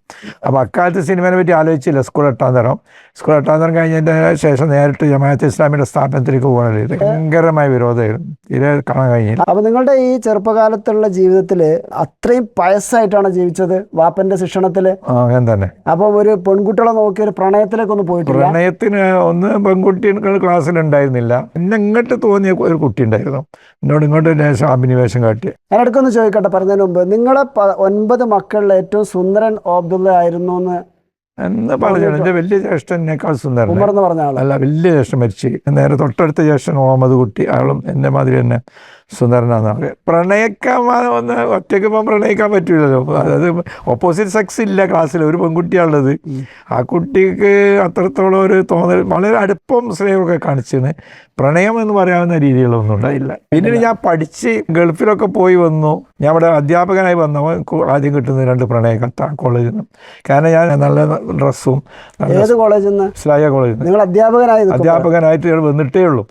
അപ്പോൾ അക്കാലത്ത് സിനിമയെ പറ്റി ആലോചിച്ചില്ല. സ്കൂൾ 8ാം തരം കഴിഞ്ഞതിൻ്റെ ശേഷം നേരിട്ട് ജമാഅത്തെ ഇസ്ലാമിയുടെ സ്ഥാപനത്തിലേക്ക് പോകാനില്ല. ഭയങ്കരമായ വിരോധമായിരുന്നു, തീരെ കാണാൻ കഴിഞ്ഞില്ല. അപ്പൊ നിങ്ങളുടെ ഈ ചെറുപ്പകാലത്തുള്ള ജീവിതത്തില് അത്രയും പയസ്സായിട്ടാണ് ജീവിച്ചത് വാപ്പന്റെ ശിക്ഷണത്തില്? അങ്ങനെ തന്നെ. അപ്പൊ ഒരു പെൺകുട്ടികളെ നോക്കി ഒരു പ്രണയത്തിലേക്കൊന്നും പോയിട്ടില്ല? പ്രണയത്തിന് ഒന്ന് പെൺകുട്ടികൾ ക്ലാസ്സിലുണ്ടായിരുന്നില്ല. പിന്നെ ഇങ്ങോട്ട് തോന്നിയ ഒരു കുട്ടി ഉണ്ടായിരുന്നു, എന്നോട് ഇങ്ങോട്ട് ലേശം അഭിനിവേശം കാട്ടി. ഞാൻ ഇടയ്ക്കൊന്ന് ചോദിക്കട്ടെ, പറഞ്ഞതിന് മുമ്പ് നിങ്ങളെ 9 മക്കളിൽ ഏറ്റവും സുന്ദരൻ അബ്ദുള്ള ആയിരുന്നു എന്ന് പറഞ്ഞു. എൻ്റെ വലിയ ജ്യേഷ്ഠനേക്കാൾ സുന്ദരൻ പറഞ്ഞ ആൾ അല്ല, വലിയ ജ്യേഷ്ഠൻ മരിച്ചു. നേരെ തൊട്ടടുത്ത ജ്യേഷ്ഠൻ മുഹമ്മദ് കുട്ടി, ആളും എൻ്റെ മാതിരി തന്നെ സുന്ദരനാണെന്ന് പറയുക. പ്രണയിക്കാൻ വന്ന് ഒറ്റയ്ക്ക് ഇപ്പം പ്രണയിക്കാൻ പറ്റില്ലല്ലോ. അതായത് ഓപ്പോസിറ്റ് സെക്സ് ഇല്ല ക്ലാസ്സിൽ, ഒരു പെൺകുട്ടിയാണുള്ളത്. ആ കുട്ടിക്ക് അത്രത്തോളം ഒരു തോന്നൽ, വളരെ അടുപ്പം സ്നേഹമൊക്കെ കാണിച്ചിന്. പ്രണയം എന്ന് പറയാവുന്ന രീതികളൊന്നും ഉണ്ടായില്ല. പിന്നീട് ഞാൻ പഠിച്ച് ഗൾഫിലൊക്കെ പോയി വന്നു. ഞാൻ ഇവിടെ അധ്യാപകനായി വന്നപ്പോൾ ആദ്യം കിട്ടുന്നത് 2 പ്രണയ കത്താണ് കോളേജിൽ നിന്ന്. കാരണം ഞാൻ നല്ല ഡ്രസ്സും. ഏത് കോളേജിൽ നിന്ന്? ഇസ്ലാമിയ കോളേജിൽ നിന്ന്. നിങ്ങൾ അധ്യാപകനായിട്ട് വന്നിട്ടേ ഉള്ളൂ.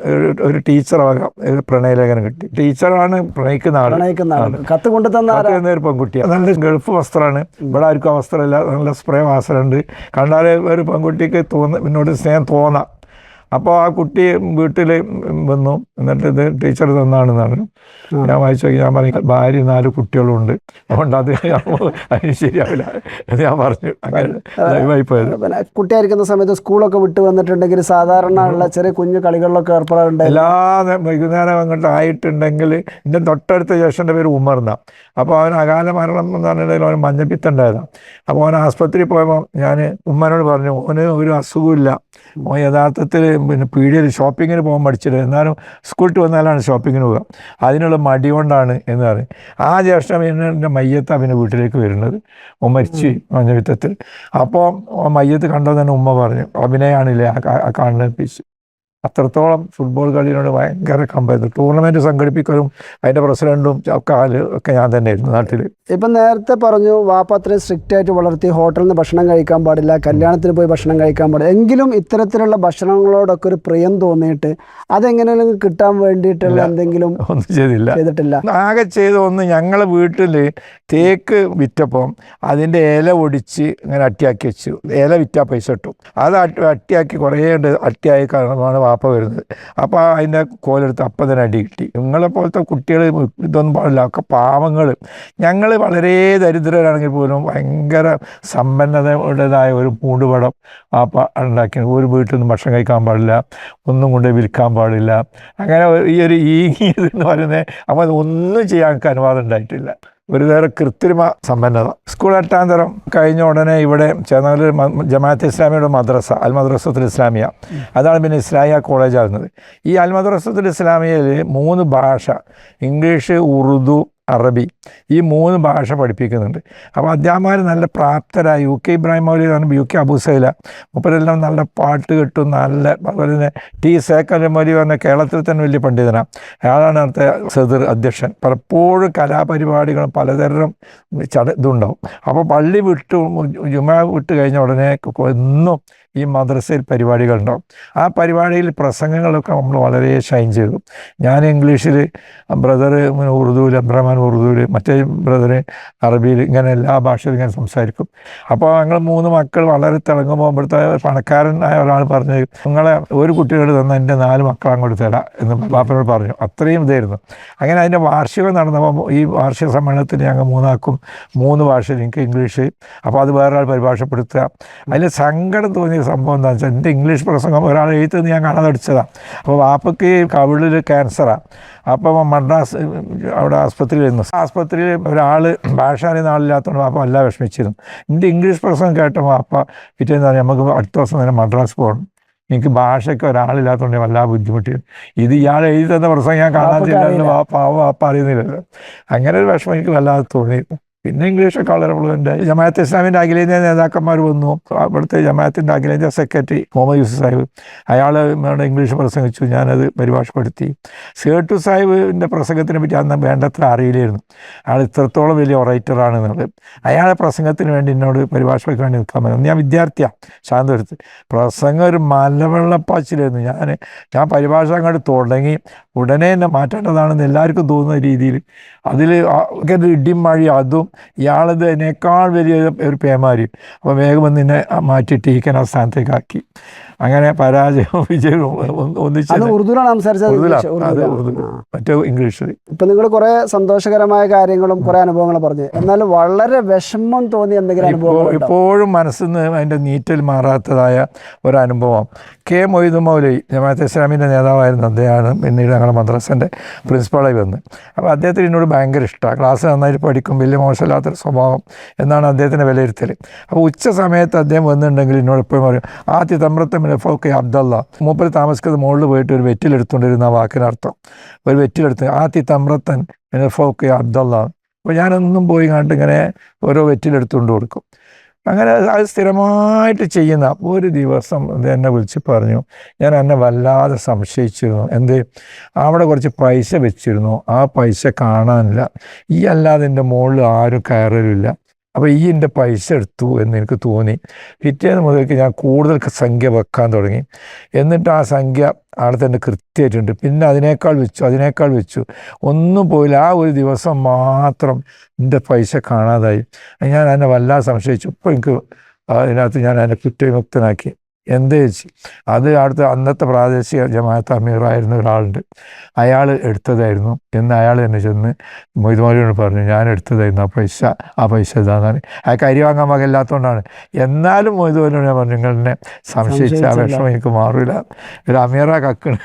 ഒരു ടീച്ചറാകാം, പ്രണയലേഖനം കിട്ടി. ടീച്ചറാണ് പ്രണയിക്കുന്ന ആൾ. കത്ത് കൊണ്ടു തന്ന ഒരു പെൺകുട്ടിയാണ്. നല്ല ഗൾഫ് വസ്ത്രമാണ്, ഇവിടെ ആർക്കും ആ വസ്ത്രമില്ല. നല്ല സ്പ്രേ വാസനയുണ്ട്. കണ്ടാൽ ഒരു പെൺകുട്ടിക്ക് പിന്നോട് സ്നേഹം തോന്നാം. അപ്പോൾ ആ കുട്ടി വീട്ടിൽ വന്നു. എന്നിട്ട് ഇത് ടീച്ചർ തന്നാണെന്നാണ് ഞാൻ വായിച്ചു നോക്കി. ഞാൻ പറഞ്ഞു, ഭാര്യ 4 കുട്ടികളുണ്ട്, അതുകൊണ്ട് അതിന് ശരിയാവില്ല എന്ന് ഞാൻ പറഞ്ഞു. അങ്ങനെ പോയത്. കുട്ടിയായിരിക്കുന്ന സമയത്ത് സ്കൂളൊക്കെ വിട്ട് വന്നിട്ടുണ്ടെങ്കിൽ സാധാരണ ഉള്ള ചെറിയ കുഞ്ഞു കളികളിലൊക്കെ ഏർപ്പെടാറുണ്ട്. എല്ലാ വൈകുന്നേരം അങ്ങോട്ട് ആയിട്ടുണ്ടെങ്കിൽ, എൻ്റെ തൊട്ടടുത്ത ജ്യേഷ്ഠൻ്റെ പേര് ഉമർന്ന. അപ്പോൾ അവൻ അകാല മരണം എന്ന് പറഞ്ഞിട്ടുണ്ടെങ്കിൽ അവന് മഞ്ഞപ്പിത്തണ്ടായതാണ്. അപ്പോൾ അവൻ ആസ്പത്രിയിൽ പോയപ്പോൾ ഞാൻ ഉമ്മനോട് പറഞ്ഞു, അവന് ഒരു അസുഖമില്ല, അവൻ യഥാർത്ഥത്തിൽ പിന്നെ പീടികയിൽ ഷോപ്പിങ്ങിന് പോകാൻ പഠിച്ചിട്ട്, എന്നാലും സ്കൂളിൽ വന്നാലാണ് ഷോപ്പിങ്ങിന് പോകുക, അതിനുള്ള മടി കൊണ്ടാണ് എന്ന് പറയും. ആ ജ്യേഷ്ഠൻ എൻ്റെ മയ്യത്ത് പിന്നെ വീട്ടിലേക്ക് വരുന്നത്, ഓൻ മരിച്ചു മഞ്ഞപ്പിത്തത്തിൽ. അപ്പോൾ മയ്യത്ത് കണ്ടോ തന്നെ ഉമ്മ പറഞ്ഞു, അഭിനയാണില്ലേ ആ കാണുന്ന പീസ്. അത്രത്തോളം ഫുട്ബോൾ കളിയോട് ഭയങ്കര കമ്പായിരുന്നു. ടൂർണമെൻറ്റ് സംഘടിപ്പിക്കലും അതിൻ്റെ പ്രസിഡൻറ്റും ഒക്കെ ഞാൻ തന്നെയായിരുന്നു നാട്ടിൽ. ഇപ്പം നേരത്തെ പറഞ്ഞു വാപ്പ അത്രയും സ്ട്രിക്റ്റ് ആയിട്ട് വളർത്തി, ഹോട്ടലിൽ നിന്ന് ഭക്ഷണം കഴിക്കാൻ പാടില്ല, കല്യാണത്തിന് പോയി ഭക്ഷണം കഴിക്കാൻ പാടില്ല. എങ്കിലും ഇത്തരത്തിലുള്ള ഭക്ഷണങ്ങളോടൊക്കെ ഒരു പ്രിയം തോന്നിയിട്ട് അതെങ്ങനെയും കിട്ടാൻ വേണ്ടിയിട്ടുള്ള എന്തെങ്കിലും ഒന്നും ചെയ്തിട്ടില്ല. ആകെ ചെയ്ത ഒന്ന്, ഞങ്ങളെ വീട്ടിൽ തേക്ക് വിറ്റപ്പം അതിൻ്റെ ഇല ഒടിച്ച് ഇങ്ങനെ അട്ടിയാക്കി വെച്ചു. ഇല വിറ്റാൽ പൈസ കിട്ടും. അത് അട്ടിയാക്കി കുറേ അട്ടിയായി കാരണമാണ് വാപ്പ വരുന്നത്. അപ്പോൾ അതിൻ്റെ കോലെടുത്ത് അപ്പം തന്നെ അടി കിട്ടി. നിങ്ങളെ പോലത്തെ കുട്ടികൾ ഇതൊന്നും പാടില്ല, ഒക്കെ പാവങ്ങൾ. ഞങ്ങൾ വളരെ ദരിദ്രരാണെങ്കിൽ പോലും ഭയങ്കര സമ്പന്നതയുടേതായ ഒരു മൂടുപടം വാപ്പ ഉണ്ടാക്കി. ഒരു വീട്ടിൽ നിന്ന് ഭക്ഷണം കഴിക്കാൻ പാടില്ല, ഒന്നും കൊണ്ട് വിൽക്കാൻ പാടില്ല. അങ്ങനെ ഈ ഒരു എന്ന് പറയുന്നത്, അപ്പോൾ ഒന്നും ചെയ്യാൻ എനിക്ക് അനുവാദം ഉണ്ടായിട്ടില്ല. ഒരു നേരം കൃത്രിമ സമ്പന്നത. സ്കൂൾ 8ാം തരം കഴിഞ്ഞ ഉടനെ ഇവിടെ ചേർന്നവർ ജമാഅത്തെ ഇസ്ലാമിയുടെ മദ്രസ, അൽ മദ്രസത്തുൽ ഇസ്ലാമിയ, അതാണ് പിന്നെ ഇസ്ലാമിയ കോളേജാകുന്നത്. ഈ അൽ മദ്രസത്തുൽ ഇസ്ലാമിയയിൽ 3 ഭാഷ, ഇംഗ്ലീഷ്, ഉറുദു, അറബി, ഈ 3 ഭാഷ പഠിപ്പിക്കുന്നുണ്ട്. അപ്പോൾ അധ്യാപകർ നല്ല പ്രാപ്തരായ UK ഇബ്രാഹിം മൗലവി, UK അബൂസൈല, മൂപ്പരെല്ലാം നല്ല പാട്ട് കിട്ടും. നല്ല അതുപോലെ തന്നെ ടി സേക്കൽ മൗലവി പറഞ്ഞ കേരളത്തിൽ തന്നെ വലിയ പണ്ഡിതനാണ്. അയാളാണ് അടുത്ത സദർ അധ്യക്ഷൻ. പലപ്പോഴും കലാപരിപാടികളും പലതരം ഇതുണ്ടാവും. അപ്പോൾ പള്ളി വിട്ട് ജുമാ വിട്ട് കഴിഞ്ഞ ഉടനെ എന്നും ഈ മദ്രസയിൽ പരിപാടികളുണ്ടാവും. ആ പരിപാടിയിൽ പ്രസംഗങ്ങളൊക്കെ നമ്മൾ വളരെ ഷൈൻ ചെയ്തു. ഞാൻ ഇംഗ്ലീഷിൽ, ബ്രദർ ഉറുദുവിൽ, അബ്രഹ്മാൻ ഉറുദുവിൽ, മറ്റേ ബ്രദർ അറബിയിൽ, ഇങ്ങനെ എല്ലാ ഭാഷയിലും ഇങ്ങനെ സംസാരിക്കും. അപ്പോൾ ഞങ്ങൾ 3 മക്കൾ വളരെ തിളങ്ങുമ്പോൾ ഇവിടുത്തെ പണക്കാരനായ ഒരാൾ പറഞ്ഞു, നിങ്ങളെ ഒരു കുട്ടിയോട് തന്ന എൻ്റെ 4 മക്കൾ അങ്ങോട്ട് തരാം എന്ന് ബാപ്പനോട് പറഞ്ഞു. അത്രയും ഇതായിരുന്നു. അങ്ങനെ അതിൻ്റെ വാർഷികം നടന്നപ്പോൾ ഈ വാർഷിക സമ്മേളനത്തിന് ഞങ്ങൾ 3 ആക്കും 3 ഭാഷയിൽ, എനിക്ക് ഇംഗ്ലീഷ്, അപ്പോൾ അത് വേറൊരാൾ പരിഭാഷപ്പെടുത്തുക. അതിൽ സങ്കടം തോന്നിയ സംഭവം എന്താണെന്ന് വെച്ചാൽ, എൻ്റെ ഇംഗ്ലീഷ് പ്രസംഗം ഒരാൾ എഴുത്തുനിന്ന് ഞാൻ കാണാതടിച്ചതാണ്. അപ്പോൾ വാപ്പയ്ക്ക് കവിളിൽ ക്യാൻസറാണ്. അപ്പോൾ മദ്രാസ് അവിടെ ആസ്പത്രിയിൽ ഇരുന്നു. ആസ്പത്രിയിൽ ഒരാൾ ഭാഷ അറിയുന്ന ആളില്ലാത്തതുകൊണ്ട് വാപ്പ വല്ല വിഷമിച്ചിരുന്നു. എൻ്റെ ഇംഗ്ലീഷ് പ്രസംഗം കേട്ട വാപ്പ പിറ്റേന്ന് പറഞ്ഞു, നമുക്ക് അടുത്ത ദിവസം തന്നെ മദ്രാസ് പോകണം, എനിക്ക് ഭാഷയ്ക്ക് ഒരാളില്ലാത്തതുകൊണ്ട് വല്ലാതെ ബുദ്ധിമുട്ടിയിരുന്നു. ഇത് ഇയാൾ എഴുതി തന്ന പ്രസംഗം ഞാൻ കാണാതില്ലെന്ന് വാപ്പ അറിയുന്നില്ലല്ലോ. അങ്ങനെ ഒരു വിഷമം എനിക്ക് വല്ലാതെ തോന്നിയിരുന്നു. പിന്നെ ഇംഗ്ലീഷൊക്കെ വളരെ ഫ്ലുവൻ്റായി. ജമാഅത്ത് ഇസ്ലാമിൻ്റെ അഖിലേന്ത്യാ നേതാക്കന്മാർ വന്നു. അവിടുത്തെ ജമാഅത്തിൻ്റെ അഖിലേന്ത്യാ സെക്രട്ടറി മുഹമ്മദ് യൂസുഫ് സാഹിബ്, അയാൾ ഇംഗ്ലീഷ് പ്രസംഗിച്ചു, ഞാനത് പരിഭാഷപ്പെടുത്തി. സേട്ടു സാഹിബിൻ്റെ പ്രസംഗത്തിനെ പറ്റി അന്ന് വേണ്ടത്ര അറിയില്ലായിരുന്നു. അയാൾ ഇത്രത്തോളം വലിയ ഒറേറ്ററാണെന്നുള്ളത്. അയാളെ പ്രസംഗത്തിന് വേണ്ടി എന്നോട് പരിഭാഷയ്ക്ക് വേണ്ടി നിൽക്കാൻ പറ്റും. ഞാൻ വിദ്യാർത്ഥിയാണ് ശാന്തപുരത്ത്. പ്രസംഗം ഒരു മലവെള്ളപ്പാച്ചിലായിരുന്നു. ഞാൻ പരിഭാഷ അങ്ങോട്ട് തുടങ്ങി ഉടനെ തന്നെ മാറ്റേണ്ടതാണെന്ന് എല്ലാവർക്കും തോന്നുന്ന രീതിയിൽ അതിൽ ഇടിയും മഴ, അതും ഇയാളത് അതിനേക്കാൾ വലിയ ഒരു പേമാരി. അപ്പോൾ വേഗം വന്ന് എന്നെ മാറ്റിയിട്ട് ഈക്കൻ ആ സ്ഥാനത്തേക്കാക്കി. അങ്ങനെ പരാജയവും വിജയവും ഒന്നിച്ച്. മറ്റേ ഇംഗ്ലീഷിൽ. ഇപ്പൊ നിങ്ങൾ കുറെ സന്തോഷകരമായ കാര്യങ്ങളും കുറെ അനുഭവങ്ങളും പറഞ്ഞു, എന്നാൽ വളരെ വിഷമം തോന്നിയ എന്തെങ്കിലും അനുഭവം? ഇപ്പോഴും മനസ്സിൽ നിന്ന് അതിൻ്റെ നീറ്റൽ മാറാത്തതായ ഒരനുഭവം. കെ മൊയ്തു മൗലവി ജമാഅത്തെ ഇസ്ലാമിൻ്റെ നേതാവായിരുന്നു. അദ്ദേഹമാണ് പിന്നീട് ഞങ്ങളുടെ മദ്രസൻ്റെ പ്രിൻസിപ്പാളായി വന്ന്. അപ്പോൾ അദ്ദേഹത്തിന് എന്നോട് ഭയങ്കര ഇഷ്ടമാണ്. ക്ലാസ് നന്നായിട്ട് പഠിക്കും, വലിയ മോശമില്ലാത്തൊരു സ്വഭാവം എന്നാണ് അദ്ദേഹത്തിൻ്റെ വിലയിരുത്തൽ. അപ്പോൾ ഉച്ച സമയത്ത് അദ്ദേഹം വന്നിട്ടുണ്ടെങ്കിൽ എന്നോട് എപ്പോഴും പറയും, ആദ്യ തമ്രത്തെ ഫൗക്കെ അബ്ദല്ല. മൂപ്പര് താമസിക്കുന്നത് മുകളിൽ പോയിട്ട് ഒരു വെറ്റിലെടുത്തുകൊണ്ടിരുന്ന ആ വാക്കിനർത്ഥം. ഒരു വെറ്റിലെടുത്ത് ആദ്യ തമ്രത്തൻ ഫൗക്കെ അബ്ദല്ല. അപ്പോൾ ഞാനൊന്നും പോയി കണ്ട് ഇങ്ങനെ ഓരോ വെറ്റിലെടുത്തുകൊണ്ട് കൊടുക്കും. അങ്ങനെ അത് സ്ഥിരമായിട്ട് ചെയ്യുന്ന ഒരു ദിവസം എന്നെ വിളിച്ച് പറഞ്ഞു, ഞാൻ എന്നെ വല്ലാതെ സംശയിച്ചിരുന്നു. എന്ത്, അവിടെ കുറച്ച് പൈസ വെച്ചിരുന്നു, ആ പൈസ കാണാനില്ല. ഈ അല്ലാതെ എൻ്റെ മുകളിൽ ആരും കയറലില്ല. അപ്പോൾ ഈ എൻ്റെ പൈസ എടുത്തു എന്ന് എനിക്ക് തോന്നി. പിറ്റേന്ന് മുതൽക്ക് ഞാൻ കൂടുതൽ സംഖ്യ വെക്കാൻ തുടങ്ങി. എന്നിട്ട് ആ സംഖ്യ അവിടെ തന്നെ കൃത്യമായിട്ടുണ്ട്. പിന്നെ അതിനേക്കാൾ വെച്ചു ഒന്നും പോയില്ല. ആ ഒരു ദിവസം മാത്രം എൻ്റെ പൈസ കാണാതായി. ഞാൻ എന്നെ വല്ലാതെ സംശയിച്ചു. ഇപ്പോൾ എനിക്ക് അതിനകത്ത് ഞാൻ എന്നെ കുറ്റവിമുക്തനാക്കി. എന്തേ വെച്ച് അത് അവിടുത്തെ അന്നത്തെ പ്രാദേശിക ജമാഅത്ത് അമീറായിരുന്ന ഒരാളുണ്ട്, അയാൾ എടുത്തതായിരുന്നു എന്ന് അയാൾ തന്നെ ചെന്ന് മൊയ്തു മൗലവിയോട് പറഞ്ഞു, ഞാൻ എടുത്തതായിരുന്നു ആ പൈസ ഇതാന്നാണ്. അയാൾക്ക് അരി വാങ്ങാൻ വകയില്ലാത്തതുകൊണ്ടാണ്. എന്നാലും മൊയ്തു മൗലവിയോട് ഞാൻ പറഞ്ഞു, നിങ്ങളെന്നെ സംശയിച്ച ആ വിഷമം എനിക്ക് മാറില്ല, ഒരു അമീറ കക്കണ്.